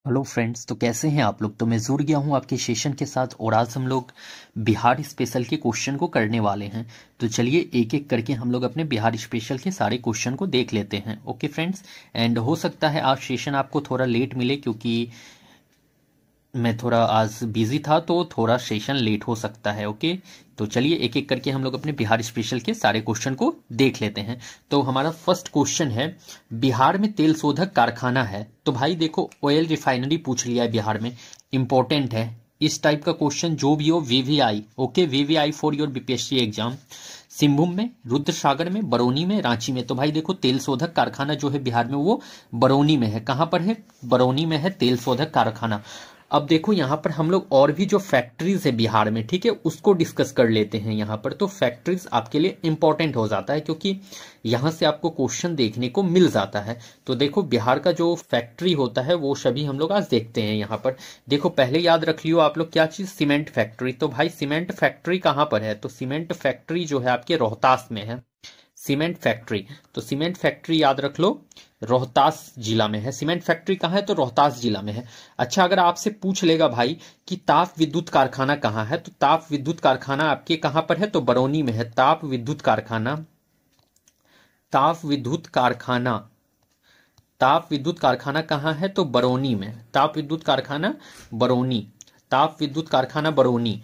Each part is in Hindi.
हेलो फ्रेंड्स, तो कैसे हैं आप लोग। तो मैं जुड़ गया हूं आपके सेशन के साथ और आज हम लोग बिहार स्पेशल के क्वेश्चन को करने वाले हैं। तो चलिए एक एक करके हम लोग अपने बिहार स्पेशल के सारे क्वेश्चन को देख लेते हैं। ओके फ्रेंड्स, एंड हो सकता है आज सेशन आपको थोड़ा लेट मिले क्योंकि मैं थोड़ा आज बिजी था, तो थोड़ा सेशन लेट हो सकता है। ओके, तो चलिए एक एक करके हम लोग अपने बिहार स्पेशल के सारे क्वेश्चन को देख लेते हैं। तो हमारा फर्स्ट क्वेश्चन है, बिहार में तेल शोधक कारखाना है। तो भाई देखो, ऑयल रिफाइनरी पूछ लिया है बिहार में, इंपॉर्टेंट है। इस टाइप का क्वेश्चन जो भी हो, VVI, okay, VVI for your BPSC exam. Singhbhum में, रुद्रसागर में, बरौनी में, रांची में। तो भाई देखो, तेल शोधक कारखाना जो है बिहार में वो बरौनी में है। कहां पर है? बरौनी में है तेल शोधक कारखाना। अब देखो यहाँ पर हम लोग और भी जो फैक्ट्रीज है बिहार में, ठीक है, उसको डिस्कस कर लेते हैं यहाँ पर। तो फैक्ट्रीज आपके लिए इंपॉर्टेंट हो जाता है क्योंकि यहाँ से आपको क्वेश्चन देखने को मिल जाता है। तो देखो बिहार का जो फैक्ट्री होता है वो सभी हम लोग आज देखते हैं यहाँ पर। देखो पहले याद रख लियो आप लोग क्या चीज, सीमेंट फैक्ट्री। तो भाई सीमेंट फैक्ट्री कहाँ पर है? तो सीमेंट फैक्ट्री जो है आपके रोहतास में है, सीमेंट फैक्ट्री। तो सीमेंट फैक्ट्री याद रख लो, रोहतास जिला में है। सीमेंट फैक्ट्री कहाँ है? तो रोहतास जिला में है। अच्छा, अगर आपसे पूछ लेगा भाई कि ताप विद्युत कारखाना कहाँ है, तो ताप विद्युत कारखाना आपके कहाँ पर है? तो बरौनी में है। ताप विद्युत कारखाना, ताप विद्युत कारखाना, ताप विद्युत कारखाना कहाँ है? तो बरौनी में। ताप विद्युत कारखाना बरौनी, ताप विद्युत कारखाना बरौनी।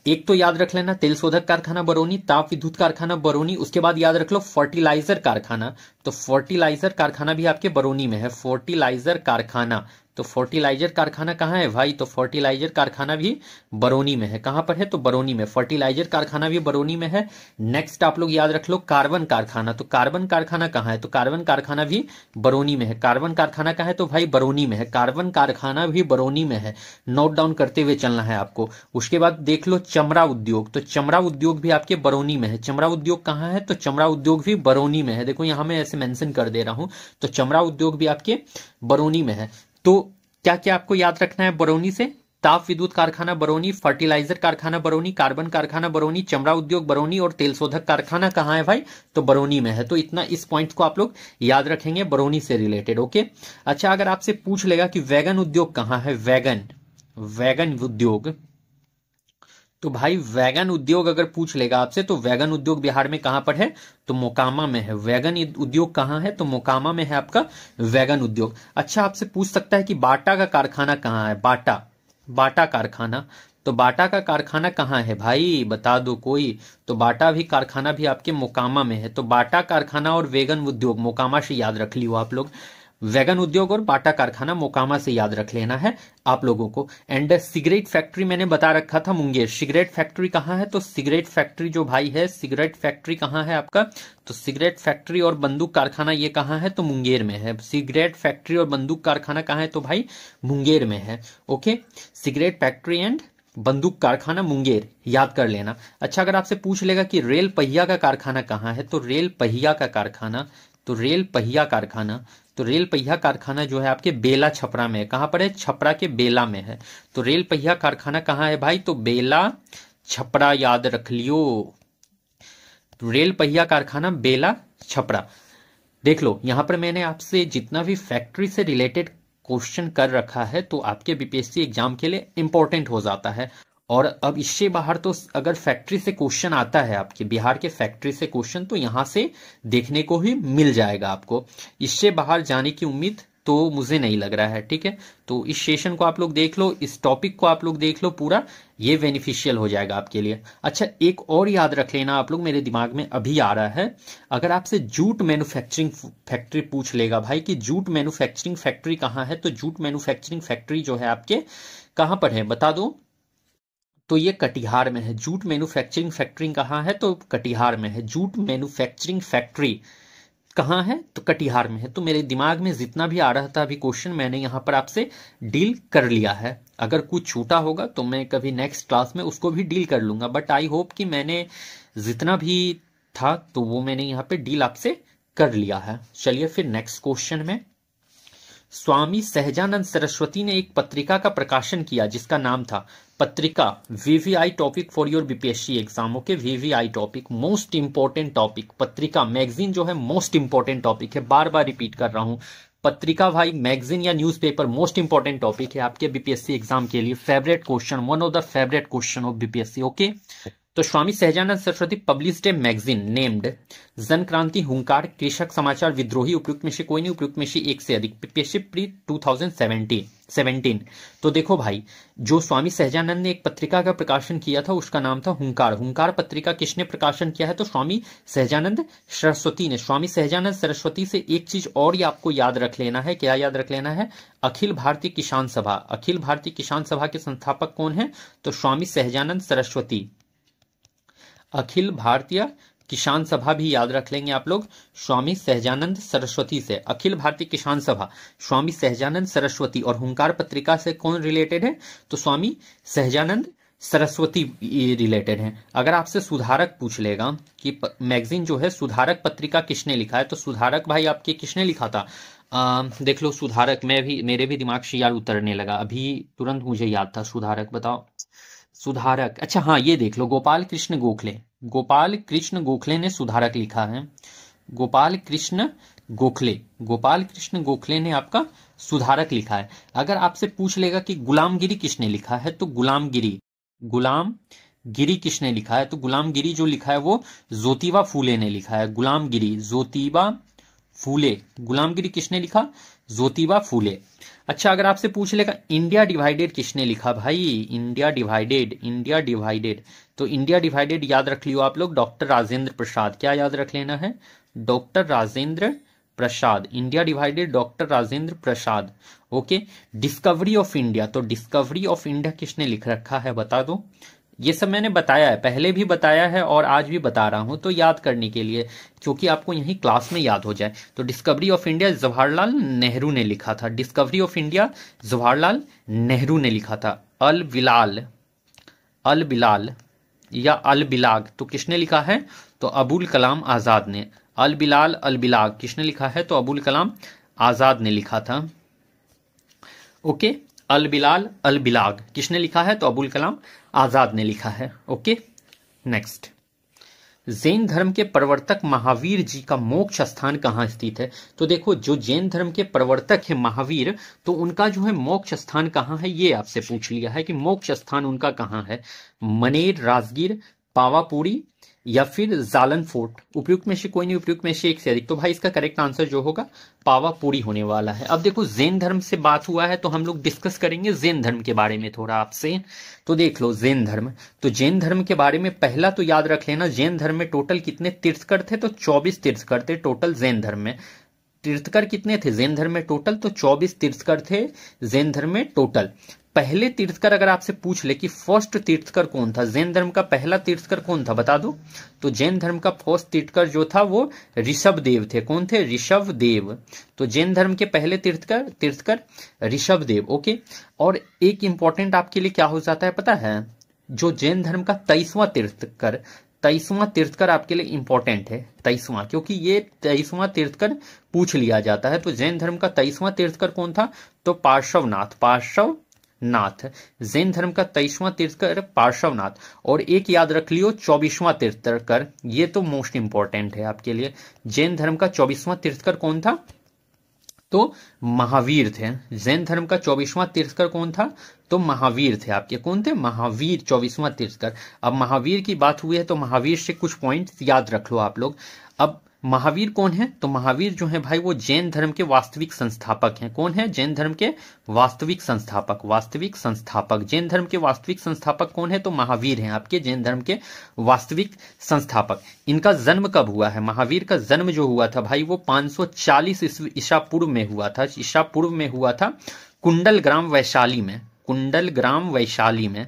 एक तो याद रख लेना, तेल शोधक कारखाना बरौनी, ताप विद्युत कारखाना बरौनी। उसके बाद याद रख लो फर्टिलाइजर कारखाना। तो फर्टिलाइजर कारखाना भी आपके बरौनी में है, फर्टिलाइजर कारखाना। तो फर्टिलाइजर कारखाना कहाँ है भाई? तो फर्टिलाइजर कारखाना भी बरौनी में है। कहां पर है? तो बरौनी में। फर्टिलाइजर कारखाना भी बरौनी में है। नेक्स्ट आप लोग याद रख लो कार्बन कारखाना। तो कार्बन कारखाना कहाँ है? तो कार्बन कारखाना भी बरौनी में है। कार्बन कारखाना कहाँ है? तो भाई बरौनी में है। कार्बन कारखाना भी बरौनी में है। नोट डाउन करते हुए चलना है आपको। उसके बाद देख लो चमड़ा उद्योग। तो चमड़ा उद्योग भी आपके बरौनी में है। चमड़ा उद्योग कहाँ है? तो चमड़ा उद्योग भी बरौनी में है। देखो यहां मैं ऐसे मेंशन कर दे रहा हूं। तो चमड़ा उद्योग भी आपके बरौनी में है। तो क्या क्या आपको याद रखना है बरौनी से? ताप विद्युत कारखाना बरौनी, फर्टिलाइजर कारखाना बरौनी, कार्बन कारखाना बरौनी, चमड़ा उद्योग बरौनी और तेल शोधक कारखाना कहाँ है भाई? तो बरौनी में है। तो इतना इस पॉइंट को आप लोग याद रखेंगे बरौनी से रिलेटेड। ओके, अच्छा, अगर आपसे पूछ लेगा कि वैगन उद्योग कहाँ है, वैगन, वैगन उद्योग, तो भाई वैगन उद्योग अगर पूछ लेगा आपसे, तो वैगन उद्योग बिहार में कहां पर है? तो मोकामा में है। वैगन उद्योग कहां है? तो मोकामा में है आपका वैगन उद्योग। अच्छा, आपसे पूछ सकता है कि बाटा का कारखाना कहां है? बाटा, बाटा कारखाना। तो बाटा का कारखाना कहां है भाई? बता दो कोई। तो बाटा भी कारखाना भी आपके मोकामा में है। तो बाटा कारखाना और वैगन उद्योग मोकामा से याद रख लियो आप लोग। वैगन उद्योग और बाटा कारखाना मोकामा से याद रख लेना है आप लोगों को। एंड सिगरेट फैक्ट्री मैंने बता रखा था मुंगेर। सिगरेट फैक्ट्री कहाँ है? तो सिगरेट फैक्ट्री जो भाई है, सिगरेट फैक्ट्री कहाँ है आपका? तो सिगरेट फैक्ट्री और बंदूक कारखाना ये कहाँ है? तो मुंगेर में है। सिगरेट फैक्ट्री और बंदूक कारखाना कहाँ है? तो भाई मुंगेर में है। ओके, सिगरेट फैक्ट्री एंड बंदूक कारखाना मुंगेर, याद कर लेना। अच्छा, अगर आपसे पूछ लेगा कि रेल पहिया का कारखाना कहाँ है? तो रेल पहिया का कारखाना, तो रेल पहिया कारखाना, तो रेल पहिया कारखाना जो है आपके बेला छपरा में है। कहां पर है? छपरा के बेला में है। तो रेल पहिया कारखाना कहां है भाई? तो बेला छपरा, याद रख लियो। रेल पहिया कारखाना बेला छपरा। देख लो यहां पर मैंने आपसे जितना भी फैक्ट्री से रिलेटेड क्वेश्चन कर रखा है तो आपके बीपीएससी एग्जाम के लिए इंपॉर्टेंट हो जाता है। और अब इससे बाहर तो अगर फैक्ट्री से क्वेश्चन आता है आपके बिहार के फैक्ट्री से क्वेश्चन, तो यहां से देखने को ही मिल जाएगा आपको। इससे बाहर जाने की उम्मीद तो मुझे नहीं लग रहा है, ठीक है। तो इस सेशन को आप लोग देख लो, इस टॉपिक को आप लोग देख लो पूरा, ये बेनिफिशियल हो जाएगा आपके लिए। अच्छा, एक और याद रख लेना आप लोग, मेरे दिमाग में अभी आ रहा है। अगर आपसे जूट मैन्युफैक्चरिंग फैक्ट्री पूछ लेगा भाई कि जूट मैन्युफैक्चरिंग फैक्ट्री कहाँ है, तो जूट मैन्युफैक्चरिंग फैक्ट्री जो है आपके कहां पर है बता दो। तो ये कटिहार में है। जूट मैन्युफैक्चरिंग फैक्ट्री कहाँ है? तो कटिहार में है। जूट मैन्युफैक्चरिंग फैक्ट्री कहाँ है? तो कटिहार में है। तो मेरे दिमाग में जितना भी आ रहा था अभी क्वेश्चन, मैंने यहाँ पर आपसे डील कर लिया है। अगर कुछ छूटा होगा तो मैं कभी नेक्स्ट क्लास में उसको भी डील कर लूंगा, बट आई होप कि मैंने जितना भी था तो वो मैंने यहाँ पे डील आपसे कर लिया है। चलिए फिर नेक्स्ट क्वेश्चन में, स्वामी सहजानंद सरस्वती ने एक पत्रिका का प्रकाशन किया जिसका नाम था, पत्रिका, VVI topic for your BPSC exam. Okay, VVI topic most important topic, पत्रिका मैगजीन जो है मोस्ट इंपॉर्टेंट टॉपिक है, बार बार रिपीट कर रहा हूं। पत्रिका भाई, मैगजीन या न्यूज़पेपर, मोस्ट इंपॉर्टेंट टॉपिक है आपके बीपीएससी एग्जाम के लिए। Favourite question, one of the favourite question of BPSC. Okay, तो Swami Sahajanand Saraswati published a magazine named Jan Kranti, हुंकार, कृषक समाचार, विद्रोही। उपयुक्त में से कोई नहीं, उपयुक्त में से एक से अधिक। BPSC pre 2017। तो देखो भाई, जो स्वामी सहजानंद ने एक पत्रिका का प्रकाशन किया था उसका नाम था हुंकार। हुंकार पत्रिका किसने प्रकाशन किया है? तो स्वामी सहजानंद सरस्वती ने। स्वामी सहजानंद सरस्वती से एक चीज और ही आपको याद रख लेना है। क्या याद रख लेना है? अखिल भारतीय किसान सभा। अखिल भारतीय किसान सभा के संस्थापक कौन है? तो स्वामी सहजानंद सरस्वती। अखिल भारतीय किसान सभा भी याद रख लेंगे आप लोग, स्वामी सहजानंद सरस्वती से। अखिल भारतीय किसान सभा, स्वामी सहजानंद सरस्वती। और हुंकार पत्रिका से कौन रिलेटेड है? तो स्वामी सहजानंद सरस्वती रिलेटेड है। अगर आपसे सुधारक पूछ लेगा कि मैगजीन जो है सुधारक पत्रिका किसने लिखा है, तो सुधारक भाई आपके किसने लिखा था? देख लो सुधारक, मेरे भी दिमाग से याद उतरने लगा, अभी तुरंत मुझे याद था। सुधारक बताओ, सुधारक, अच्छा हाँ ये देख लो, गोपाल कृष्ण गोखले। गोपाल कृष्ण गोखले ने सुधारक लिखा है। गोपाल कृष्ण गोखले, गोपाल कृष्ण गोखले ने आपका सुधारक लिखा है। अगर आपसे पूछ लेगा कि गुलामगिरी किसने लिखा है, तो गुलामगिरी, गुलामगिरी किसने लिखा है? तो गुलामगिरी जो लिखा है वो ज्योतिबा फूले ने लिखा है। गुलामगिरी, ज्योतिबा फूले। गुलामगिरी किसने लिखा? ज्योतिबा फूले। अच्छा, अगर आपसे पूछ लेगा इंडिया डिवाइडेड किसने लिखा भाई? इंडिया डिवाइडेड, इंडिया डिवाइडेड, तो इंडिया डिवाइडेड याद रख लियो आप लोग, डॉक्टर राजेंद्र प्रसाद। क्या याद रख लेना है? Doctor Rajendra Prasad. India divided doctor Rajendra Prasad. Okay, discovery of India, तो डिस्कवरी ऑफ इंडिया किसने लिख रखा है बता दो। ये सब मैंने बताया है, पहले भी बताया है और आज भी बता रहा हूं, तो याद करने के लिए, क्योंकि आपको यही क्लास में याद हो जाए। तो discovery of India Jawaharlal Nehru ने लिखा था। Discovery of India Jawaharlal Nehru ने लिखा था। अल बिलाल, अल बिलाल या अल बिलाग, तो किसने लिखा है? तो अबुल कलाम आजाद ने। अल बिलाल, अल बिलाग किसने लिखा है? तो अबुल कलाम आजाद ने लिखा था। ओके, अल बिलाल अल बिलाग किसने लिखा है? तो अबुल कलाम आजाद ने लिखा है। ओके, नेक्स्ट, जैन धर्म के प्रवर्तक महावीर जी का मोक्ष स्थान कहाँ स्थित है? तो देखो, जो जैन धर्म के प्रवर्तक है महावीर, तो उनका जो है मोक्ष स्थान कहाँ है, ये आपसे पूछ लिया है कि मोक्ष स्थान उनका कहाँ है। मनेर, राजगीर, पावापुरी या फिर जालन फोर्ट। उपयुक्त में से कोई नहीं, उपयुक्त में से एक से अधिक। तो भाई इसका करेक्ट आंसर जो होगा पावापुरी होने वाला है। अब देखो, जैन धर्म से बात हुआ है तो हम लोग डिस्कस करेंगे जैन धर्म के बारे में थोड़ा आपसे। तो देख लो जैन धर्म, तो जैन धर्म के बारे में पहला तो याद रख लेना, जैन धर्म में टोटल कितने तीर्थकर थे? तो 24 तीर्थकर थे टोटल जैन धर्म में। तीर्थकर कितने थे जैन धर्म में टोटल? तो 24 तीर्थकर थे जैन धर्म में टोटल। पहले तीर्थकर अगर आपसे पूछ ले कि फर्स्ट तीर्थकर कौन था, जैन धर्म का पहला तीर्थकर कौन था बता दो। तो जैन धर्म का फर्स्ट तीर्थकर जो था वो ऋषभ देव थे। कौन थे? ऋषभ देव। तो जैन धर्म के पहले तीर्थकर ऋषभ देव। ओके, और एक इंपॉर्टेंट आपके लिए क्या हो जाता है पता है? जो जैन धर्म का 23वां तीर्थकर, 23वां तीर्थकर आपके लिए इंपॉर्टेंट है। 23वां, क्योंकि ये 23वां तीर्थकर पूछ लिया जाता है। तो जैन धर्म का 23वां तीर्थकर कौन था? तो पार्श्वनाथ, पार्श्वनाथ। जैन धर्म का 23वां तीर्थकर पार्श्वनाथ। और एक याद रख लियो 24वां तीर्थकर, ये तो मोस्ट इंपॉर्टेंट है आपके लिए। जैन धर्म का 24वां तीर्थकर कौन था? तो महावीर थे। जैन धर्म का 24वां तीर्थकर कौन था? तो महावीर थे आपके। कौन थे? महावीर, 24वां तीर्थकर। अब महावीर की बात हुई है तो महावीर से कुछ पॉइंट्स याद रख लो आप लोग। अब महावीर कौन है? तो महावीर जो है भाई वो जैन धर्म के वास्तविक संस्थापक हैं। कौन है? जैन धर्म के वास्तविक संस्थापक, वास्तविक संस्थापक। जैन धर्म के वास्तविक संस्थापक कौन है? तो महावीर हैं आपके जैन धर्म के वास्तविक संस्थापक। इनका जन्म कब हुआ है? महावीर का जन्म जो हुआ था भाई वो 540 ईसा पूर्व में हुआ था। ईसा पूर्व में हुआ था कुंडल ग्राम वैशाली में। कुंडल ग्राम वैशाली में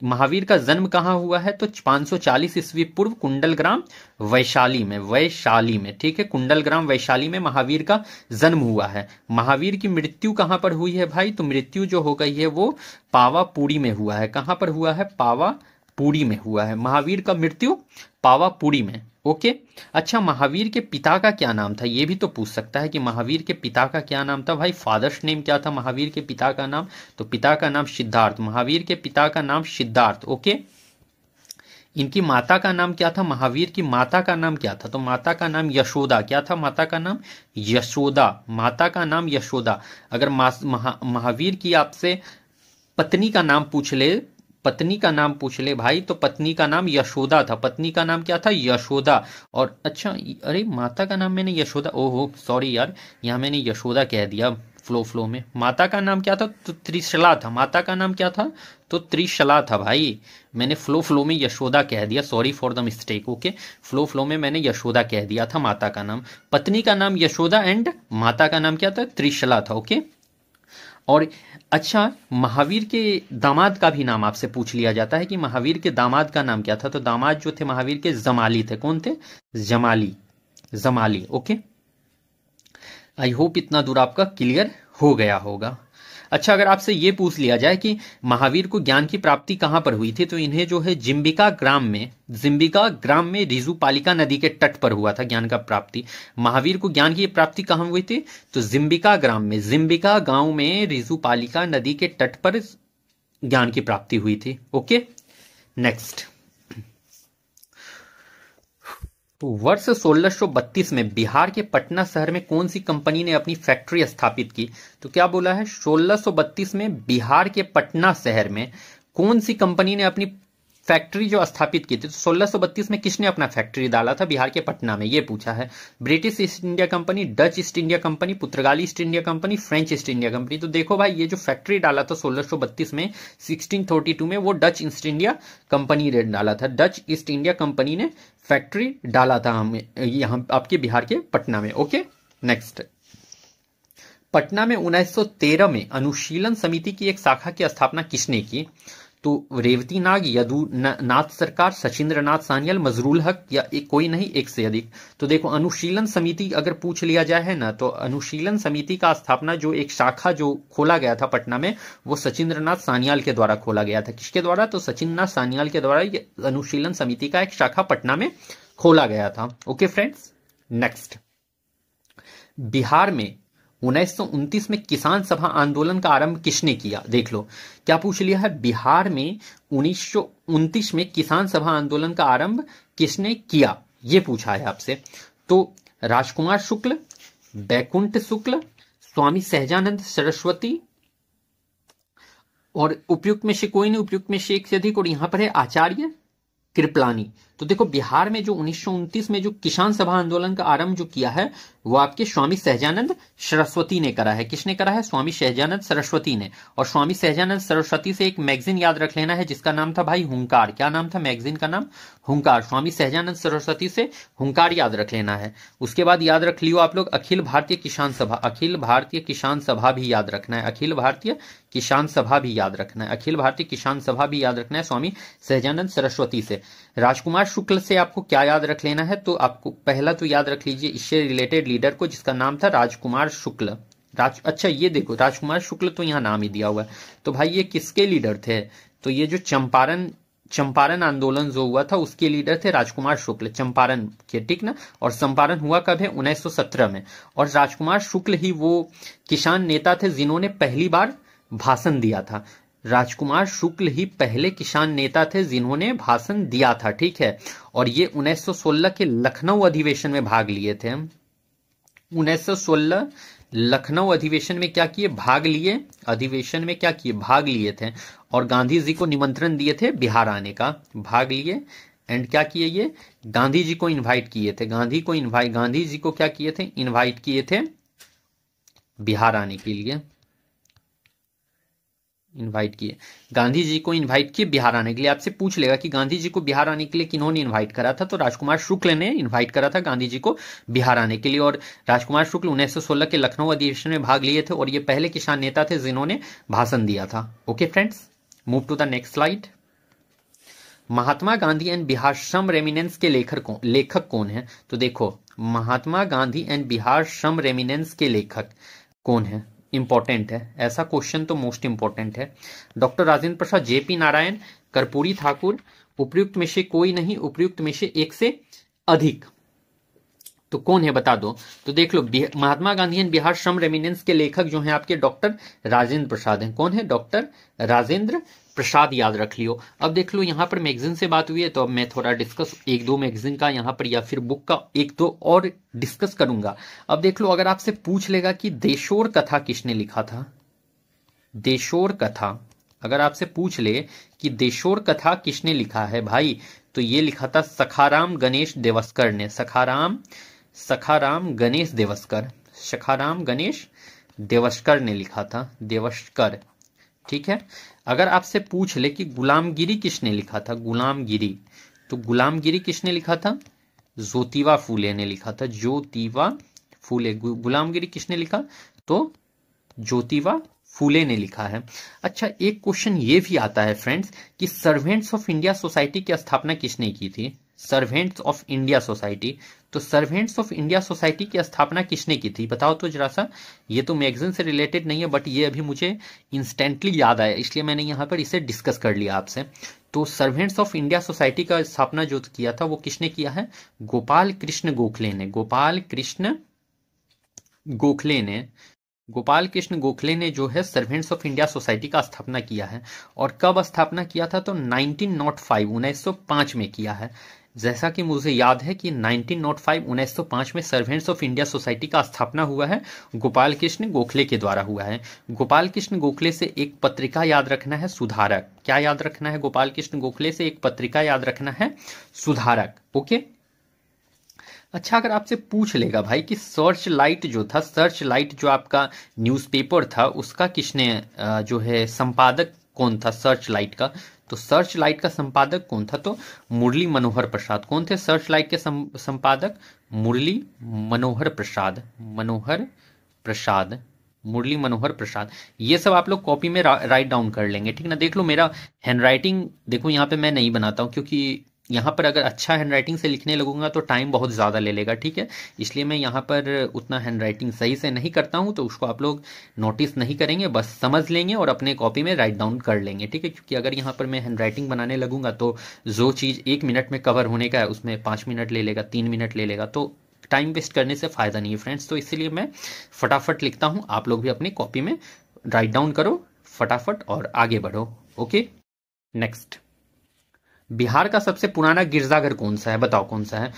महावीर का जन्म कहाँ हुआ है? तो 540 ईस्वी पूर्व कुंडल ग्राम वैशाली में, वैशाली में। ठीक है, कुंडल ग्राम वैशाली में महावीर का जन्म हुआ है। महावीर की मृत्यु कहाँ पर हुई है भाई? तो मृत्यु जो हो गई है वो पावापुरी में हुआ है। कहाँ पर हुआ है? पावापुरी में हुआ है। महावीर का मृत्यु पावापुरी में। ओके, अच्छा महावीर के पिता का क्या नाम था? ये भी तो पूछ सकता है कि महावीर के पिता का क्या नाम था भाई। फादर्स नेम क्या था महावीर के पिता का नाम? तो पिता का नाम सिद्धार्थ। महावीर के पिता का नाम सिद्धार्थ। ओके, इनकी माता का नाम क्या था? महावीर की माता का नाम क्या था? तो माता का नाम यशोदा। क्या था माता का नाम? यशोदा। माता का नाम यशोदा। अगर महावीर की आपसे पत्नी का नाम पूछ ले, पत्नी का नाम पूछ ले भाई, तो पत्नी का नाम यशोदा था। पत्नी का नाम क्या था? यशोदा। और अच्छा, अरे माता का नाम मैंने यशोदा, ओहो सॉरी यार, यहाँ मैंने यशोदा कह दिया फ्लो में। माता का नाम क्या था? तो त्रिशला था। माता का नाम क्या था? तो त्रिशला था भाई। मैंने फ्लो में यशोदा कह दिया, sorry for the mistake. Okay, flow में मैंने यशोदा कह दिया था माता का नाम। पत्नी का नाम यशोदा एंड माता का नाम क्या था? त्रिशला था। ओके। और अच्छा, महावीर के दामाद का भी नाम आपसे पूछ लिया जाता है कि महावीर के दामाद का नाम क्या था? तो दामाद जो थे महावीर के जमाली थे। कौन थे? Jamali. Jamali. Okay, I hope इतना दूर आपका क्लियर हो गया होगा। अच्छा, अगर आपसे ये पूछ लिया जाए कि महावीर को ज्ञान की प्राप्ति कहां पर हुई थी, तो इन्हें जो है जिम्बिका ग्राम में रिजुपालिका नदी के तट पर हुआ था ज्ञान का प्राप्ति। महावीर को ज्ञान की प्राप्ति कहां हुई थी? तो जिम्बिका ग्राम में, जिम्बिका गांव में रिजुपालिका नदी के तट पर ज्ञान की प्राप्ति हुई थी। Okay, next. तो वर्ष 1632 में बिहार के पटना शहर में कौन सी कंपनी ने अपनी फैक्ट्री स्थापित की? तो क्या बोला है? 1632 में बिहार के पटना शहर में कौन सी कंपनी ने अपनी फैक्ट्री जो स्थापित की थी? तो 1632 में किसने अपना फैक्ट्री डाला था बिहार के पटना में? ये पूछा है। British East India Company, Dutch East India Company, पुर्तगाली East India Company, French East India Company. तो देखो भाई, ये जो फैक्ट्री डाला था 1632 में, 1632 में, वो डच ईस्ट इंडिया कंपनी ने डाला था। डच ईस्ट इंडिया कंपनी ने फैक्ट्री डाला था हमें यहां आपके बिहार के पटना में। Okay, next. पटना में 1913 में अनुशीलन समिति की एक शाखा की स्थापना किसने की? तो रेवती नाग, यदुनाथ सरकार, सचिंद्र नाथ सान्याल, मजरूल हक, या एक कोई नहीं, एक से अधिक। तो देखो, अनुशीलन समिति अगर पूछ लिया जाए है ना, तो अनुशीलन समिति का स्थापना जो एक शाखा जो खोला गया था पटना में, वो सचिंद्र नाथ सान्याल के द्वारा खोला गया था। किसके द्वारा? तो सचिंद्र नाथ सान्याल के द्वारा ये अनुशीलन समिति का एक शाखा पटना में खोला गया था। Okay friends, next. बिहार में 1929 में किसान सभा आंदोलन का आरंभ किसने किया? देख लो, क्या पूछ लिया है? बिहार में 1929 में किसान सभा आंदोलन का आरंभ किसने किया, ये पूछा है आपसे। तो राजकुमार शुक्ल, बैकुंठ शुक्ल, स्वामी सहजानंद सरस्वती, और उपयुक्त में से कोई नहीं, उपयुक्त में से एक से अधिक, और यहां पर है आचार्य कृपलानी। तो देखो, बिहार में जो 1929 में जो किसान सभा आंदोलन का आरंभ जो किया है, वो आपके स्वामी सहजानंद सरस्वती ने करा है। किसने करा है? स्वामी सहजानंद सरस्वती ने। और स्वामी सहजानंद सरस्वती से एक मैगजीन याद रख लेना है जिसका नाम था भाई हुंकार। क्या नाम था मैगजीन का? नाम हुंकार। स्वामी सहजानंद सरस्वती से हुंकार याद रख लेना है। उसके बाद याद रख लियो आप लोग अखिल भारतीय किसान सभा। अखिल भारतीय किसान सभा भी याद रखना है। अखिल भारतीय किसान सभा भी याद रखना है। अखिल भारतीय किसान सभा भी याद रखना है स्वामी सहजानंद सरस्वती से। राजकुमार शुक्ल से आपको क्या याद रख लेना है? तो आपको पहला तो याद रख लीजिए इससे रिलेटेड लीडर को, जिसका नाम था राजकुमार शुक्ल। अच्छा, ये देखो, राजकुमार शुक्ल तो यहाँ नाम ही दिया हुआ है। तो भाई ये किसके लीडर थे? तो ये जो चंपारण आंदोलन जो हुआ था उसके लीडर थे राजकुमार शुक्ल, चंपारण के, ठीक ना। और चंपारण हुआ कब है? 1917 में। और राजकुमार शुक्ल ही वो किसान नेता थे जिन्होंने पहली बार भाषण दिया था। राजकुमार शुक्ल ही पहले किसान नेता थे जिन्होंने भाषण दिया था, ठीक है। और ये 1916 के लखनऊ अधिवेशन में भाग लिए थे। 1916 लखनऊ अधिवेशन में क्या किए? भाग लिए। अधिवेशन में क्या किए? भाग लिए थे। और गांधी जी को निमंत्रण दिए थे बिहार आने का। भाग लिए एंड क्या किए? ये गांधी जी को इनवाइट किए थे। गांधी जी को क्या किए थे? इनवाइट किए थे बिहार आने के लिए। इनवाइट किए, गांधी जी को इनवाइट किए बिहार आने के लिए। आपसे पूछ लेगा कि गांधी जी को बिहार आने के लिए किन्होंने इनवाइट करा था? तो राजकुमार शुक्ल ने इनवाइट करा था गांधी जी को बिहार आने के लिए। और राजकुमार शुक्ल 1916 के लखनऊ अधिवेशन में भाग लिए थे और ये पहले किसान नेता थे जिन्होंने भाषण दिया था। Okay friends, move to the next slide. Mahatma Gandhi and Bihar श्रम रेमिनेंस के लेखक कौन है? तो देखो, महात्मा गांधी एंड बिहार श्रम रेमिनेंस के लेखक कौन है? इंपॉर्टेंट है, ऐसा क्वेश्चन तो मोस्ट इंपॉर्टेंट है। डॉक्टर राजेंद्र प्रसाद, जेपी नारायण, कर्पूरी ठाकुर, उपयुक्त में से कोई नहीं, उपयुक्त में से एक से अधिक। तो कौन है बता दो। तो देख लो, महात्मा गांधी एंड बिहार श्रम रेमिनेंस के लेखक जो हैं आपके डॉक्टर राजेंद्र प्रसाद हैं। कौन है? डॉक्टर राजेंद्र प्रसाद याद रख लियो। अब देख लो यहाँ पर मैगजीन से बात हुई है, तो अब मैं थोड़ा डिस्कस एक दो मैगजीन का यहाँ पर या फिर बुक का एक दो और डिस्कस करूंगा। अब देख लो, अगर आपसे पूछ लेगा कि देशोर कथा किसने लिखा था, देशोर कथा अगर आपसे पूछ ले कि देशोर कथा किसने लिखा है भाई, तो ये लिखा था सखाराम गणेश देवस्कर ने। सखाराम गणेश देवस्कर ने लिखा था, देवस्कर। ठीक है। अगर आपसे पूछ ले कि गुलामगिरी किसने लिखा था, गुलामगिरी, तो गुलामगिरी किसने लिखा था, ज्योतिबा फूले ने लिखा था, ज्योतिबा फूले। गुलामगिरी किसने लिखा, तो ज्योतिबा फूले ने लिखा है। अच्छा, एक क्वेश्चन ये भी आता है फ्रेंड्स कि सर्वेंट्स ऑफ इंडिया सोसाइटी की स्थापना किसने की थी, सर्वेंट्स ऑफ इंडिया सोसाइटी। तो सर्वेंट्स ऑफ इंडिया सोसाइटी की स्थापना किसने की थी, बताओ तो जरा सा। ये तो मैगजीन से रिलेटेड नहीं है, बट ये अभी मुझे इंस्टेंटली याद आया, इसलिए मैंने यहाँ पर इसे डिस्कस कर लिया आपसे। तो सर्वेंट्स ऑफ इंडिया सोसाइटी का स्थापना जो किया था वो किसने किया है, गोपाल कृष्ण गोखले ने। गोपाल कृष्ण गोखले ने जो है सर्वेंट्स ऑफ इंडिया सोसाइटी का स्थापना किया है। और कब स्थापना किया था, तो 1905 में किया है। जैसा कि मुझे याद है कि 1905 में सर्वेंट्स ऑफ इंडिया सोसाइटी का स्थापना हुआ है, गोपाल कृष्ण गोखले के द्वारा हुआ है। गोपाल कृष्ण गोखले से एक पत्रिका याद रखना है, सुधारक। क्या याद रखना है, गोपाल कृष्ण गोखले से एक पत्रिका याद रखना है, सुधारक। ओके। अच्छा, अगर आपसे पूछ लेगा भाई कि सर्च लाइट जो था, सर्च लाइट जो आपका न्यूज़पेपर था, उसका किसने जो है संपादक कौन था सर्च लाइट का, तो सर्च लाइट का संपादक कौन था, तो मुरली मनोहर प्रसाद। कौन थे सर्च लाइट के संपादक, मुरली मनोहर प्रसाद, मुरली मनोहर प्रसाद। ये सब आप लोग कॉपी में राइट डाउन कर लेंगे, ठीक ना। देख लो मेरा हैंडराइटिंग, देखो यहाँ पे मैं नहीं बनाता हूँ, क्योंकि यहाँ पर अगर अच्छा हैंडराइटिंग से लिखने लगूंगा तो टाइम बहुत ज़्यादा ले लेगा, ठीक है। इसलिए मैं यहाँ पर उतना हैंडराइटिंग सही से नहीं करता हूँ, तो उसको आप लोग नोटिस नहीं करेंगे, बस समझ लेंगे और अपने कॉपी में राइट डाउन कर लेंगे, ठीक है। क्योंकि अगर यहाँ पर मैं हैंडराइटिंग बनाने लगूंगा तो जो चीज़ 1 मिनट में कवर होने का है उसमें 5 मिनट ले लेगा, 3 मिनट ले लेगा, तो टाइम वेस्ट करने से फ़ायदा नहीं है फ्रेंड्स। तो इसीलिए मैं फटाफट लिखता हूँ, आप लोग भी अपनी कॉपी में राइट डाउन करो फटाफट और आगे बढ़ो। Okay, next. बिहार का सबसे पुराना गिरजाघर कौन सा है, बताओ कौन सा है।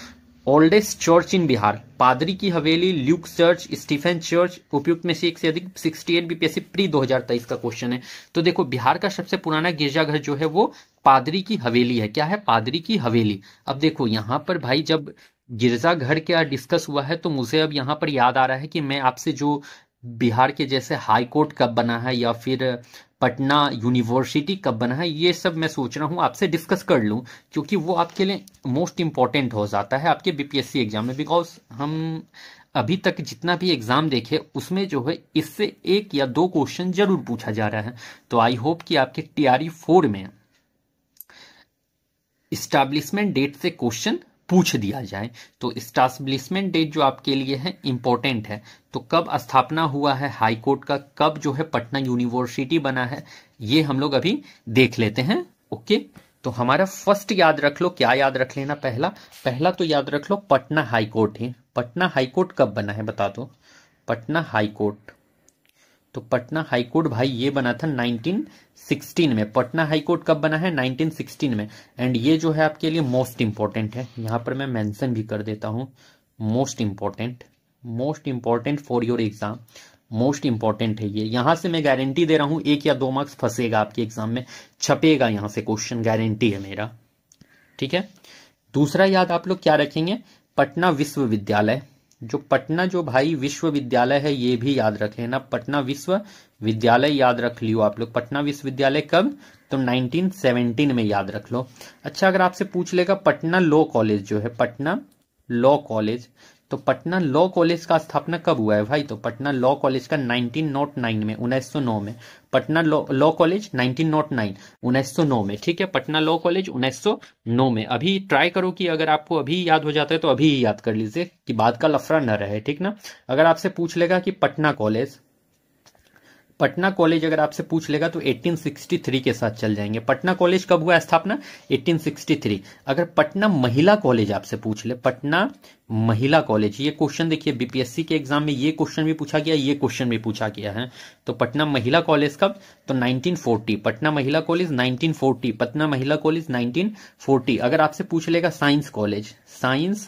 ओल्डेस्ट चर्च इन बिहार, पादरी की हवेली, ल्यूक चर्च, स्टीफन चर्च, उपयुक्त में से एक से अधिक। 68 बीपीएससी प्री 2023 का क्वेश्चन है। तो देखो, बिहार का सबसे पुराना गिरजाघर जो है वो पादरी की हवेली है। क्या है, पादरी की हवेली। अब देखो यहाँ पर भाई, जब गिरजाघर क्या डिस्कस हुआ है, तो मुझे अब यहाँ पर याद आ रहा है कि मैं आपसे जो बिहार के जैसे हाई कोर्ट कब बना है या फिर पटना यूनिवर्सिटी कब बना है, ये सब मैं सोच रहा हूँ आपसे डिस्कस कर लूँ, क्योंकि वो आपके लिए मोस्ट इंपॉर्टेंट हो जाता है आपके बीपीएससी एग्जाम में। बिकॉज हम अभी तक जितना भी एग्जाम देखे उसमें जो है इससे 1 या 2 क्वेश्चन जरूर पूछा जा रहा है। तो आई होप कि आपके TRE 4 में इस्टेब्लिशमेंट डेट से क्वेश्चन पूछ दिया जाए। तो इस्टेब्लिशमेंट डेट जो आपके लिए है इंपॉर्टेंट है। तो कब स्थापना हुआ है हाई कोर्ट का, कब जो है पटना यूनिवर्सिटी बना है, ये हम लोग अभी देख लेते हैं। ओके, तो हमारा फर्स्ट याद रख लो, क्या याद रख लेना, पहला तो याद रख लो पटना हाई कोर्ट है। पटना हाई कोर्ट कब बना है बता दो, पटना हाई कोर्ट। तो पटना हाई कोर्ट भाई ये बना था 1916 में। पटना हाई कोर्ट कब बना है, 1916 में। एंड ये जो है आपके लिए मोस्ट इंपॉर्टेंट है, यहां पर मैं मेंशन भी कर देता हूं, most important for your exam, most important है ये। यहां से मैं गारंटी दे रहा हूं 1 या 2 मार्क्स फंसेगा आपके एग्जाम में, छपेगा यहां से क्वेश्चन, गारंटी है मेरा, ठीक है। दूसरा याद आप लोग क्या रखेंगे, पटना विश्वविद्यालय। जो पटना जो भाई विश्वविद्यालय है ये भी याद रख लेना, पटना विश्वविद्यालय याद रख लियो आप लोग। पटना विश्वविद्यालय कब, तो 1917 में याद रख लो। अच्छा, अगर आपसे पूछ लेगा पटना लॉ कॉलेज जो है, पटना लॉ कॉलेज, तो पटना लॉ कॉलेज का स्थापना कब हुआ है भाई, तो पटना लॉ कॉलेज का 1909 में, 1909 में। पटना लॉ कॉलेज 1909 में, ठीक है। पटना लॉ कॉलेज 1909 में। अभी ट्राई करो कि अगर आपको अभी याद हो जाता है तो अभी ही याद कर लीजिए कि बाद का लफड़ा न रहे, ठीक ना। अगर आपसे पूछ लेगा कि पटना पटना कॉलेज अगर आपसे पूछ लेगा तो 1863 के साथ चल जाएंगे। पटना कॉलेज कब हुआ स्थापना? 1863। अगर पटना महिला कॉलेज आपसे पूछ ले, पटना महिला कॉलेज, ये क्वेश्चन देखिए बीपीएससी के एग्जाम में ये क्वेश्चन भी पूछा गया, ये क्वेश्चन भी पूछा गया है। तो पटना महिला कॉलेज कब? तो 1940। पटना महिला कॉलेज 1940, पटना महिला कॉलेज 1940। अगर आपसे पूछ लेगा science college, science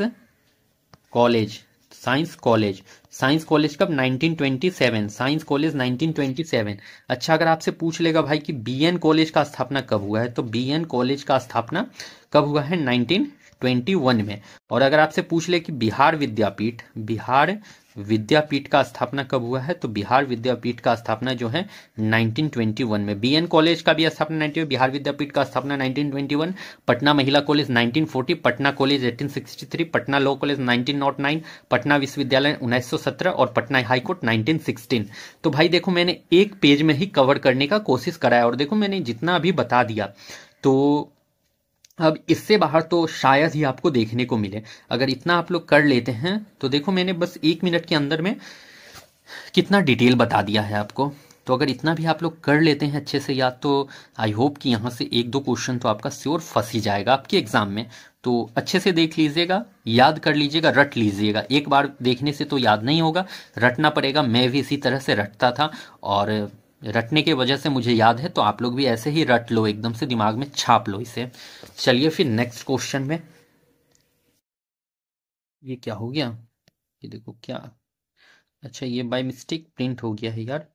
college, science college, science college कब? 1927, साइंस कॉलेज 1927। अच्छा, अगर आपसे पूछ लेगा भाई कि बीएन कॉलेज का स्थापना कब हुआ है, तो बीएन कॉलेज का स्थापना कब हुआ है? 1921 में। और अगर आपसे पूछ ले कि बिहार विद्यापीठ, बिहार विद्यापीठ का स्थापना कब हुआ है, तो बिहार विद्यापीठ का स्थापना जो है 1921 में। बीएन कॉलेज का भी स्थापना 19, बिहार विद्यापीठ का स्थापना 1921, पटना महिला college 1940, Patna college 1863, Patna law college 1909, Patna विश्वविद्यालय 1917 और पटना हाईकोर्ट 1916। तो भाई देखो मैंने एक पेज में ही कवर करने का कोशिश करा है, और देखो मैंने जितना अभी बता दिया, तो अब इससे बाहर तो शायद ही आपको देखने को मिले। अगर इतना आप लोग कर लेते हैं तो देखो मैंने बस 1 मिनट के अंदर में कितना डिटेल बता दिया है आपको। तो अगर इतना भी आप लोग कर लेते हैं अच्छे से याद, तो आई होप कि यहाँ से 1-2 क्वेश्चन तो आपका श्योर फंस ही जाएगा आपके एग्जाम में। तो अच्छे से देख लीजिएगा, याद कर लीजिएगा, रट लीजिएगा। एक बार देखने से तो याद नहीं होगा, रटना पड़ेगा। मैं भी इसी तरह से रटता था, और रटने की वजह से मुझे याद है। तो आप लोग भी ऐसे ही रट लो, एकदम से दिमाग में छाप लो इसे। चलिए फिर नेक्स्ट क्वेश्चन में। ये क्या हो गया? ये देखो क्या, अच्छा ये बाय मिस्टेक प्रिंट हो गया है यार।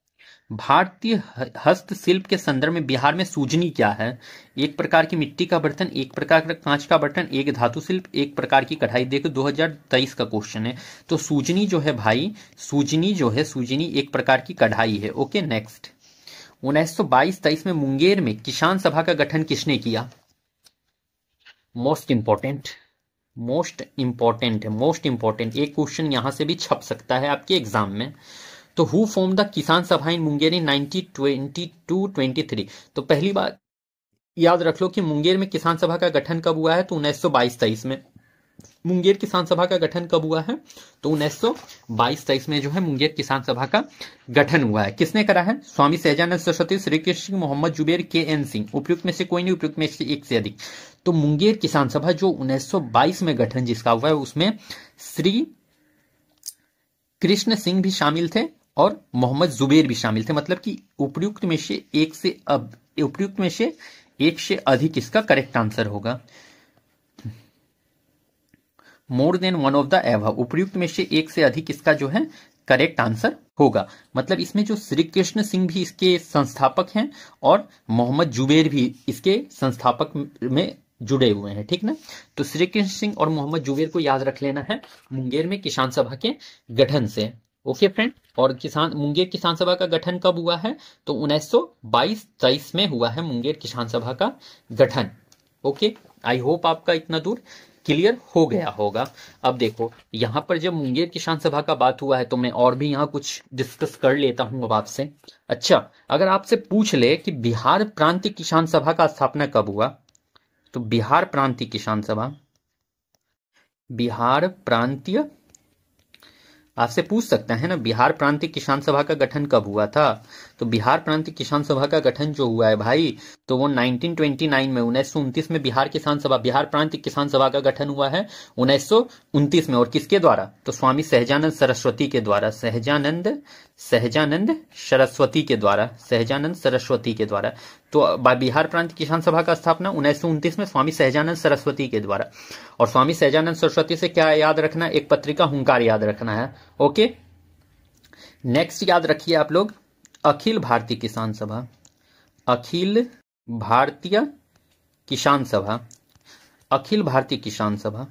भारतीय हस्तशिल्प के संदर्भ में बिहार में सूजनी क्या है? एक प्रकार की मिट्टी का बर्तन, एक प्रकार का कांच का बर्तन, एक धातु शिल्प, एक प्रकार की कढ़ाई। देखो 2023 का क्वेश्चन है। तो सूजनी जो है भाई, सूजनी जो है, सूजनी एक प्रकार की कढ़ाई है। Okay next. 1922-23 में मुंगेर में किसान सभा का गठन किसने किया? मोस्ट इंपॉर्टेंट, मोस्ट इंपॉर्टेंट है, मोस्ट इंपॉर्टेंट। एक क्वेश्चन यहां से भी छप सकता है आपके एग्जाम में। तो हु फॉर्म द किसान सभा इन मुंगेर इन 1922-23? तो पहली बात याद रख लो कि मुंगेर में किसान सभा का गठन कब हुआ है, तो 1922-23 में। मुंगेर किसान सभा का गठन कब हुआ है, तो 1922-23 में जो है मुंगेर किसान सभा का गठन हुआ है। किसने करा है? स्वामी सहजानंद सरस्वती, श्री कृष्ण सिंह, मोहम्मद जुबेर, के.एन. सिंह। उपयुक्त में से कोई नहीं, उपयुक्त में से एक से अधिक। तो मुंगेर किसान सभा जो 1922 में गठन जिसका हुआ है, उसमें श्री कृष्ण सिंह भी शामिल थे और मोहम्मद जुबेर भी शामिल थे। मतलब कि उपयुक्त में से एक से उपयुक्त में से एक से अधिक इसका करेक्ट आंसर होगा। More than one of the above, उपयुक्त में से एक से अधिक इसका जो है करेक्ट आंसर होगा। मतलब इसमें जो श्री कृष्ण सिंह भी इसके संस्थापक हैं और मोहम्मद जुबेर भी इसके संस्थापक में जुड़े हुए हैं, ठीक ना। तो श्री कृष्ण सिंह और मोहम्मद जुबेर को याद रख लेना है मुंगेर में किसान सभा के गठन से। Okay friend. और मुंगेर किसान सभा का गठन कब हुआ है, तो 1922-23 में हुआ है मुंगेर किसान सभा का गठन। ओके, आई होप आपका इतना दूर क्लियर हो गया होगा। अब देखो यहां पर जब मुंगेर किसान सभा का बात हुआ है, तो मैं और भी यहां कुछ डिस्कस कर लेता हूं अब आपसे। अच्छा, अगर आपसे पूछ ले कि बिहार प्रांतीय किसान सभा का स्थापना कब हुआ, तो बिहार प्रांतीय किसान सभा, बिहार प्रांतीय आपसे पूछ सकता है ना, बिहार प्रांतीय किसान सभा का गठन कब हुआ था। तो बिहार प्रांतीय किसान सभा का गठन जो हुआ है भाई, तो वो 1929 में, 1929 में बिहार किसान सभा, बिहार प्रांतीय किसान सभा का गठन हुआ है 1929 में। और किसके द्वारा, तो स्वामी सहजानंद सरस्वती के द्वारा, सहजानंद सरस्वती के द्वारा, सहजानंद सरस्वती के द्वारा। तो बिहार प्रांतीय किसान सभा का स्थापना 1929 में स्वामी सहजानंद सरस्वती के द्वारा। और स्वामी सहजानंद सरस्वती से क्या याद रखना, एक पत्रिका हुंकार याद रखना है। ओके, नेक्स्ट याद रखिए आप लोग, अखिल भारतीय किसान सभा, अखिल भारतीय किसान सभा, अखिल भारतीय किसान सभा,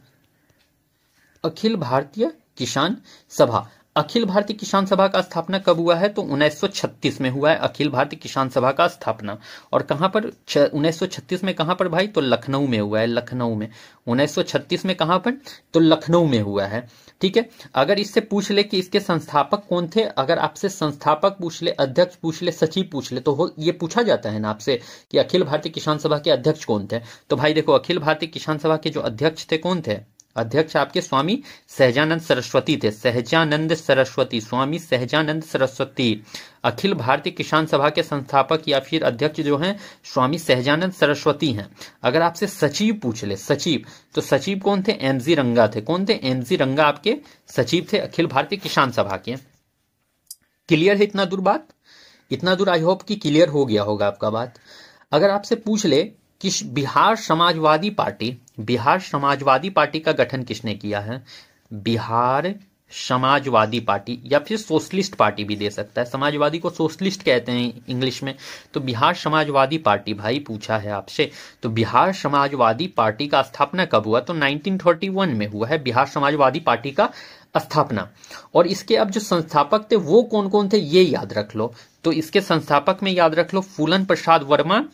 अखिल भारतीय किसान सभा। अखिल भारतीय किसान सभा का स्थापना कब हुआ है, तो 1936 में हुआ है अखिल भारतीय किसान सभा का स्थापना। और कहां पर, 1936 में कहां पर भाई, तो लखनऊ में हुआ है, लखनऊ में। 1936 में कहां पर, तो लखनऊ में हुआ है, ठीक है। अगर इससे पूछ ले कि इसके संस्थापक कौन थे, अगर आपसे संस्थापक पूछ ले, अध्यक्ष पूछ ले, सचिव पूछ ले, तो ये पूछा जाता है ना आपसे कि अखिल भारतीय किसान सभा के अध्यक्ष कौन थे। तो भाई देखो अखिल भारतीय किसान सभा के जो अध्यक्ष थे कौन थे, अध्यक्ष आपके स्वामी सहजानंद सरस्वती थे, सहजानंद सरस्वती, स्वामी सहजानंद सरस्वती। अखिल भारतीय किसान सभा के संस्थापक या फिर अध्यक्ष जो हैं स्वामी सहजानंद सरस्वती हैं। अगर आपसे सचिव पूछ ले, सचिव, तो सचिव कौन थे? एमजी रंगा थे। कौन थे? एमजी रंगा आपके सचिव थे अखिल भारतीय किसान सभा के। क्लियर है इतना दूर बात? इतना दूर आई होप कि क्लियर हो गया होगा आपका बात। अगर आपसे पूछ ले कि बिहार समाजवादी पार्टी का गठन किसने किया है? बिहार समाजवादी पार्टी, या फिर सोशलिस्ट पार्टी भी दे सकता है, समाजवादी को सोशलिस्ट कहते हैं इंग्लिश में। तो बिहार समाजवादी पार्टी भाई पूछा है आपसे, तो बिहार समाजवादी पार्टी का स्थापना कब हुआ? तो 1931 में हुआ है बिहार समाजवादी पार्टी का स्थापना। और इसके अब जो संस्थापक थे वो कौन कौन थे ये याद रख लो। तो इसके संस्थापक में याद रख लो फूलन प्रसाद वर्मा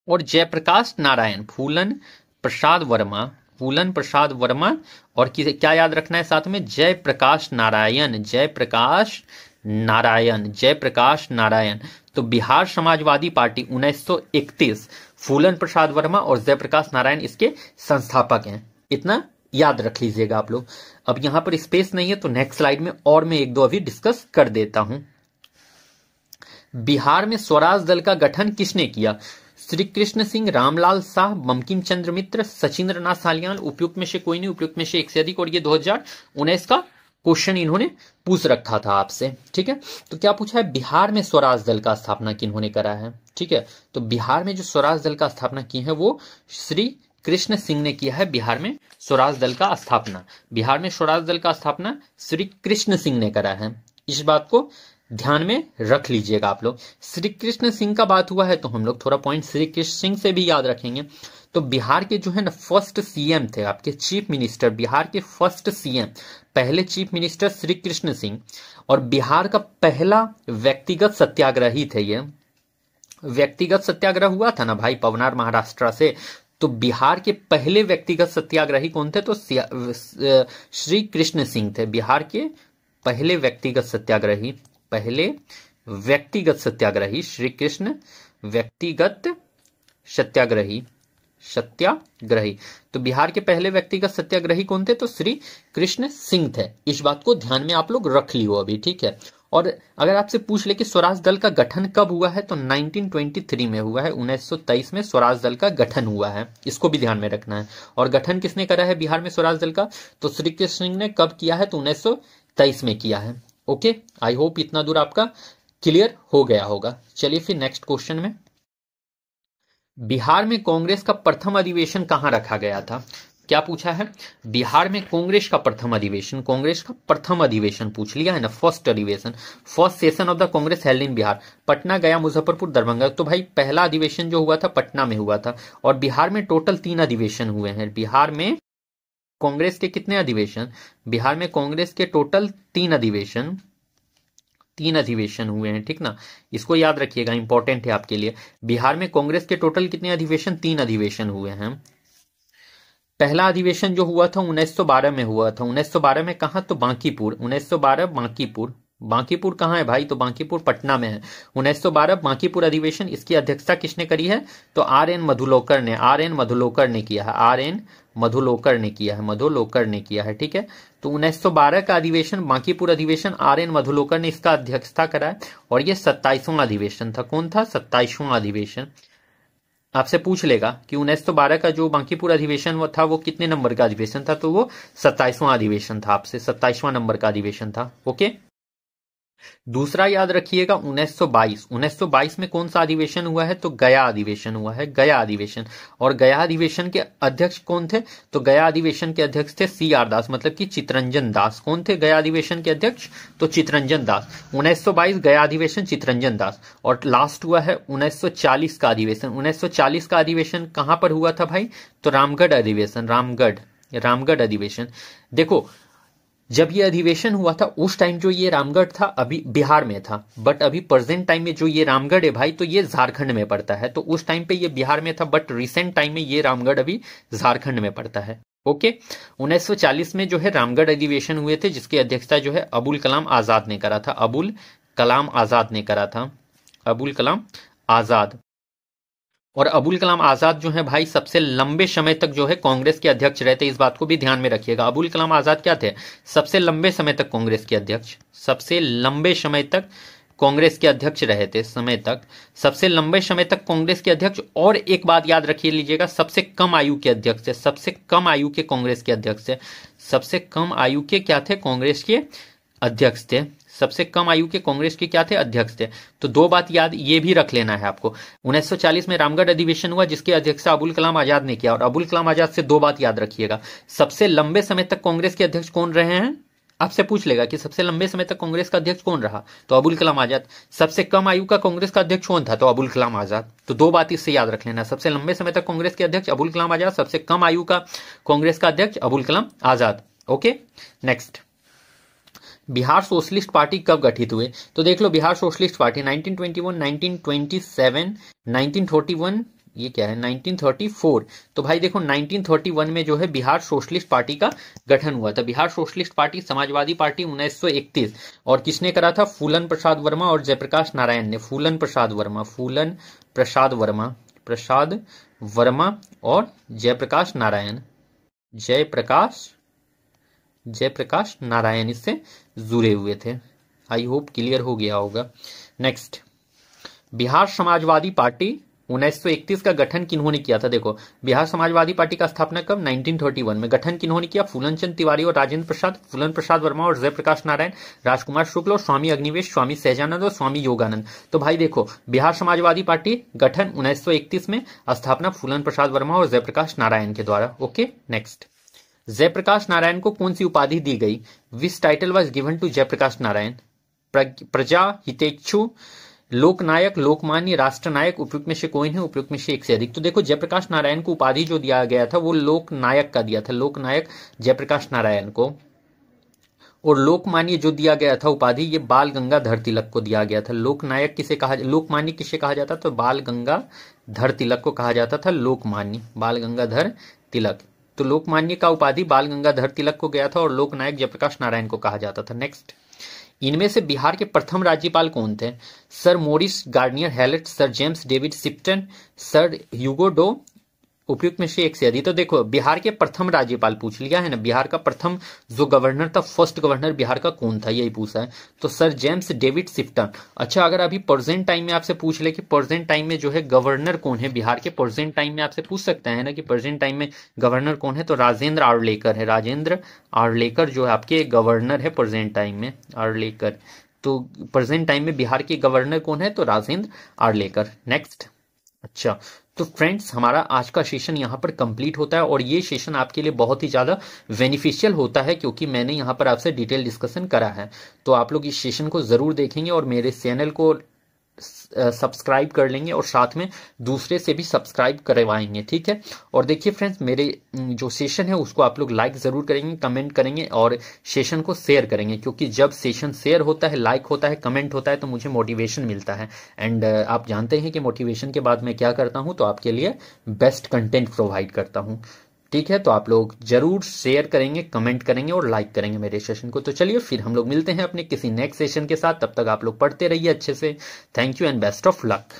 और जयप्रकाश नारायण। फूलन प्रसाद वर्मा और क्या याद रखना है साथ में? जयप्रकाश नारायण। तो बिहार समाजवादी पार्टी 1931, फूलन प्रसाद वर्मा और जयप्रकाश नारायण इसके संस्थापक हैं। इतना याद रख लीजिएगा आप लोग। अब यहां पर स्पेस नहीं है तो नेक्स्ट स्लाइड में और मैं एक दो अभी डिस्कस कर देता हूं। बिहार में स्वराज दल का गठन किसने किया? श्री कृष्ण सिंह, रामलाल शाह, बंकिम चंद्र मित्र, सचिंद्र नाथ सालियान। उपयुक्त में से कोई नहीं, उपयुक्त में से एक से अधिक। और ये 2019 का क्वेश्चन इन्होंने पूछ रखा था आपसे, ठीक है। तो क्या पूछा है? बिहार में स्वराज दल का स्थापना किन्होंने करा है, ठीक है। तो बिहार में जो स्वराज दल का स्थापना की है वो श्री कृष्ण सिंह ने किया है। बिहार में स्वराज दल का स्थापना, बिहार में स्वराज दल का स्थापना श्री कृष्ण सिंह ने करा है। इस बात को ध्यान में रख लीजिएगा आप लोग। श्री कृष्ण सिंह का बात हुआ है तो हम लोग थोड़ा पॉइंट श्री कृष्ण सिंह से भी याद रखेंगे। तो बिहार के जो है ना फर्स्ट सीएम थे आपके, चीफ मिनिस्टर, बिहार के फर्स्ट सीएम, पहले चीफ मिनिस्टर श्री कृष्ण सिंह। और बिहार का पहला व्यक्तिगत सत्याग्रही थे ये। व्यक्तिगत सत्याग्रह हुआ था ना भाई पवनार महाराष्ट्र से, तो बिहार के पहले व्यक्तिगत सत्याग्रही कौन थे? तो श्री कृष्ण सिंह थे। बिहार के पहले व्यक्तिगत सत्याग्रही श्री कृष्ण, व्यक्तिगत सत्याग्रही। तो बिहार के पहले व्यक्तिगत सत्याग्रही कौन थे? तो श्री कृष्ण सिंह थे। इस बात को ध्यान में आप लोग रख लियो अभी, ठीक है। और अगर आपसे पूछ ले कि स्वराज दल का गठन कब हुआ है तो 1923 में हुआ है। 1923 में स्वराज दल का गठन हुआ है, इसको भी ध्यान में रखना है। और गठन किसने करा है बिहार में स्वराज दल का? तो श्री कृष्ण सिंह ने कब किया है? तो 1923 में किया है। ओके, आई होप इतना दूर आपका क्लियर हो गया होगा। चलिए फिर नेक्स्ट क्वेश्चन में। बिहार में कांग्रेस का प्रथम अधिवेशन कहां रखा गया था? क्या पूछा है? बिहार में कांग्रेस का प्रथम अधिवेशन पूछ लिया है ना, फर्स्ट अधिवेशन, first session of the Congress held in Bihar, Patna, गया, मुजफ्फरपुर, दरभंगा। तो भाई पहला अधिवेशन जो हुआ था पटना में हुआ था। और बिहार में टोटल 3 अधिवेशन हुए हैं। बिहार में कांग्रेस के कितने अधिवेशन? बिहार में कांग्रेस के टोटल 3 अधिवेशन हुए हैं, ठीक ना। इसको याद रखिएगा, इंपॉर्टेंट है आपके लिए। बिहार में कांग्रेस के टोटल कितने अधिवेशन? 3 अधिवेशन हुए हैं। पहला अधिवेशन जो हुआ था 1912 में हुआ था। 1912 में कहा? तो बांकीपुर। 1912 बांकीपुर कहाँ है भाई? तो बांकीपुर पटना में है। 1912 बांकीपुर अधिवेशन, इसकी अध्यक्षता किसने करी है? तो आर.एन. मधुलोकर ने किया है, ठीक है। तो 1912 का अधिवेशन, बांकीपुर अधिवेशन, आर.एन. मधुलोकर ने इसका अध्यक्षता करा है। और ये 27वां अधिवेशन था। कौन था? 27वां अधिवेशन। आपसे पूछ लेगा कि 1912 का जो बांकीपुर अधिवेशन था वो कितने नंबर का अधिवेशन था? तो वो 27वां अधिवेशन था। आपसे 27वां नंबर का अधिवेशन था। ओके, दूसरा याद रखिएगा 1922 में कौन सा अधिवेशन हुआ है? तो गया अधिवेशन हुआ है, गया अधिवेशन। और गया अधिवेशन के अध्यक्ष कौन थे? तो गया अधिवेशन के अध्यक्ष थे C.R. दास, मतलब कि चितरंजन दास। कौन थे गया अधिवेशन के अध्यक्ष? तो चितरंजन दास। 1922 गया अधिवेशन, चितरंजन दास। और लास्ट हुआ है 1940 का अधिवेशन। 1940 का अधिवेशन कहां पर हुआ था भाई? तो रामगढ़ अधिवेशन, रामगढ़ अधिवेशन। देखो, जब ये अधिवेशन हुआ था उस टाइम जो ये रामगढ़ था अभी बिहार में था, बट अभी प्रेजेंट टाइम में जो ये रामगढ़ है भाई तो ये झारखंड में पड़ता है। तो उस टाइम पे ये बिहार में था, बट रिसेंट टाइम में ये रामगढ़ अभी झारखंड में पड़ता है। ओके, 1940 में जो है रामगढ़ अधिवेशन हुए थे, जिसकी अध्यक्षता जो है अबुल कलाम आजाद ने करा था। अबुल कलाम आजाद। और अबुल कलाम आजाद जो है भाई सबसे लंबे समय तक जो है कांग्रेस के अध्यक्ष रहते, इस बात को भी ध्यान में रखिएगा। अबुल कलाम आजाद क्या थे? सबसे लंबे समय तक कांग्रेस के अध्यक्ष, सबसे लंबे समय तक कांग्रेस के अध्यक्ष रहे थे, समय तक, सबसे लंबे समय तक कांग्रेस के अध्यक्ष। और एक बात याद रखिए लीजिएगा, सबसे कम आयु के अध्यक्ष थे, सबसे कम आयु के कांग्रेस के अध्यक्ष थे, सबसे कम आयु के क्या थे? कांग्रेस के अध्यक्ष थे, सबसे कम आयु के कांग्रेस के क्या थे? अध्यक्ष थे। तो दो बात याद ये भी रख लेना है आपको। 1940 में रामगढ़ अधिवेशन हुआ जिसकी अध्यक्षता अबुल कलाम आजाद ने किया, और अबुल कलाम आजाद से दो बात याद रखिएगा, सबसे लंबे समय तक कांग्रेस के अध्यक्ष कौन रहे हैं? आपसे पूछ लेगा कि सबसे लंबे समय तक कांग्रेस का अध्यक्ष कौन रहा, तो अबुल कलाम आजाद। सबसे कम आयु का कांग्रेस का अध्यक्ष कौन था? तो अबुल कलाम आजाद। तो दो बात इससे याद रख लेना, सबसे लंबे समय तक कांग्रेस के अध्यक्ष अबुल कलाम आजाद, सबसे कम आयु का कांग्रेस का अध्यक्ष Abul Kalam Azad. Okay, next, Bihar socialist party कब गठित हुए? तो देख लो, बिहार सोशलिस्ट पार्टी 1921, 1927, 1941, ये क्या है 1934। तो भाई देखो 1931 में जो है बिहार सोशलिस्ट पार्टी का गठन हुआ था। Bihar socialist party Samajwadi party 1931, और किसने करा था? फूलन प्रसाद वर्मा और जयप्रकाश नारायण ने। फूलन प्रसाद वर्मा, फूलन प्रसाद वर्मा, प्रसाद वर्मा और जयप्रकाश नारायण, जयप्रकाश नारायण इससे जुड़े हुए थे। आई होप क्लियर हो गया होगा। नेक्स्ट, बिहार समाजवादी पार्टी 1931 का गठन किन्होंने किया था? देखो, बिहार समाजवादी पार्टी का स्थापना कब? 1931 में। गठन किन्होंने किया? फूलन चंद तिवारी और राजेंद्र प्रसाद, फूलन प्रसाद वर्मा और जयप्रकाश नारायण, राजकुमार शुक्ल और स्वामी अग्निवेश, स्वामी सहजानंद और स्वामी योगानंद। तो भाई देखो, बिहार समाजवादी पार्टी गठन 1931 में, स्थापना फूलन प्रसाद वर्मा और जयप्रकाश नारायण के द्वारा। ओके, नेक्स्ट, जयप्रकाश नारायण को कौन सी उपाधि दी गई? Which title was given to Jayaprakash Narayan? Praja Hitechhu, लोकनायक, लोकमान्य, राष्ट्रनायक, उपयुक्त में से कोई नहीं, उपयुक्त में से एक से अधिक। तो देखो, जयप्रकाश नारायण को उपाधि जो दिया गया था वो लोकनायक का दिया था, लोकनायक जयप्रकाश नारायण को। और लोकमान्य जो दिया गया था उपाधि, ये बाल गंगाधर तिलक को दिया गया था। लोकनायक किसे कहा, लोकमान्य किसे कहा जाता? तो बाल गंगाधर तिलक को कहा जाता था लोकमान्य, बाल गंगाधर तिलक। तो लोकमान्य का उपाधि बाल गंगाधर तिलक को गया था, और लोकनायक जयप्रकाश नारायण को कहा जाता था। नेक्स्ट, इनमें से बिहार के प्रथम राज्यपाल कौन थे? Sir Maurice Garnier Hallett, Sir James David Shipton, Sir Hugo Dow, उपयुक्त में से एक से अधिक। तो देखो, बिहार के प्रथम राज्यपाल पूछ लिया है ना, बिहार का प्रथम जो गवर्नर था, फर्स्ट गवर्नर बिहार का कौन था, यही पूछा है। तो सर जेम्स डेविड शिप्टन। अच्छा, अगर अभी प्रेजेंट टाइम में आपसे पूछ ले कि प्रेजेंट टाइम में जो है गवर्नर कौन है बिहार के, प्रेजेंट टाइम में आपसे पूछ सकते हैं ना कि प्रेजेंट टाइम में गवर्नर कौन है, तो राजेंद्र आर्लेकर है। राजेंद्र आर्लेकर जो है आपके गवर्नर है प्रेजेंट टाइम में, आर्लेकर। तो प्रेजेंट टाइम में बिहार के गवर्नर कौन है? तो राजेंद्र आर्लेकर। नेक्स्ट, अच्छा, तो फ्रेंड्स हमारा आज का सेशन यहाँ पर कंप्लीट होता है, और ये सेशन आपके लिए बहुत ही ज़्यादा बेनिफिशियल होता है क्योंकि मैंने यहाँ पर आपसे डिटेल डिस्कशन करा है। तो आप लोग इस सेशन को ज़रूर देखेंगे और मेरे चैनल को सब्सक्राइब कर लेंगे, और साथ में दूसरे से भी सब्सक्राइब करवाएंगे, ठीक है। और देखिए फ्रेंड्स, मेरे जो सेशन है उसको आप लोग लाइक ज़रूर करेंगे, कमेंट करेंगे और सेशन को शेयर करेंगे, क्योंकि जब सेशन शेयर होता है, लाइक होता है, कमेंट होता है, तो मुझे मोटिवेशन मिलता है। एंड आप जानते हैं कि मोटिवेशन के बाद मैं क्या करता हूँ, तो आपके लिए बेस्ट कंटेंट प्रोवाइड करता हूँ, ठीक है। तो आप लोग जरूर शेयर करेंगे, कमेंट करेंगे और लाइक करेंगे मेरे सेशन को। तो चलिए फिर हम लोग मिलते हैं अपने किसी नेक्स्ट सेशन के साथ। तब तक आप लोग पढ़ते रहिए अच्छे से। Thank you and best of luck.